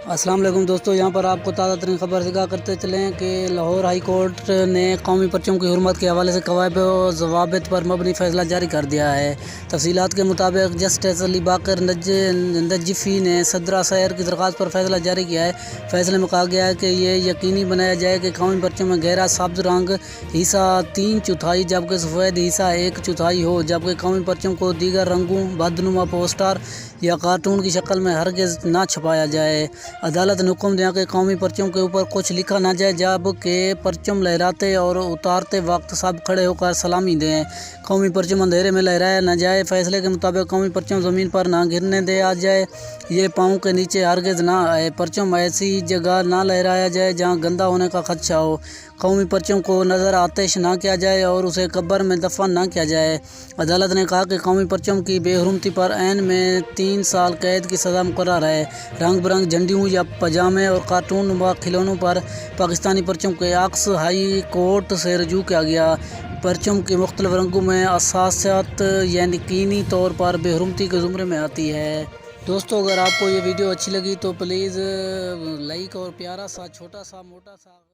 السلام علیکم دوستو، یہاں پر آپ کو تازہ ترین خبر آگاہ کرتے چلیں کہ لاہور ہائی کورٹ نے قومی پرچم کی حرمت کے حوالے سے قواعد و ضوابط پر مبنی فیصلہ جاری کر دیا ہے۔ تفصیلات کے مطابق جسٹس علی باقر نجفی نے صدرہ سیر کی درخواست پر فیصلہ جاری کیا ہے۔ فیصلے میں کہا گیا ہے کہ یہ یقینی بنایا جائے کہ قومی پرچم میں گہرا سبز رنگ حصہ 3/4 جبکہ سفید حصہ 1/4 ہو، جبکہ قومی پرچم کو دیگر رنگوں، بدنما پوسٹر یا کارٹون کی شکل میں ہرگز نہ چھپایا جائے۔ عدالت نے حکم دیا کہ قومی پرچم کے اوپر کچھ لکھا نہ جائے، جبکہ پرچم لہراتے اور اتارتے وقت سب کھڑے ہو کر سلامی دیں۔ قومی پرچم اندھیرے میں لہرایا نہ جائے۔ فیصلے کے مطابق قومی پرچم زمین پر نہ گرنے دیا جائے، یہ پاؤں کے نیچے ہرگز نہ آئے۔ پرچم ایسی جگہ نہ لہرایا جائے جہاں گندا ہونے کا خدشہ ہو۔ قومی پرچم کو نظر آتش نہ کیا جائے اور اسے قبر میں دفن نہ کیا جائے۔ عدالت نے کہا کہ قومی پرچم کی بے حرمتی پر عین میں 3 سال قید کی سزا مقرر ہے۔ رنگ برنگ جھنڈیوں یا پجامے اور کارٹون و کھلونوں پر پاکستانی پرچم کے عکس ہائی کورٹ سے رجوع کیا گیا۔ پرچم کے مختلف رنگوں میں اساسیات یقینی طور پر بے حرمتی کے زمرے میں آتی ہے۔ دوستو، اگر آپ کو یہ ویڈیو اچھی لگی تو پلیز لائک اور پیارا سا چھوٹا سا موٹا سا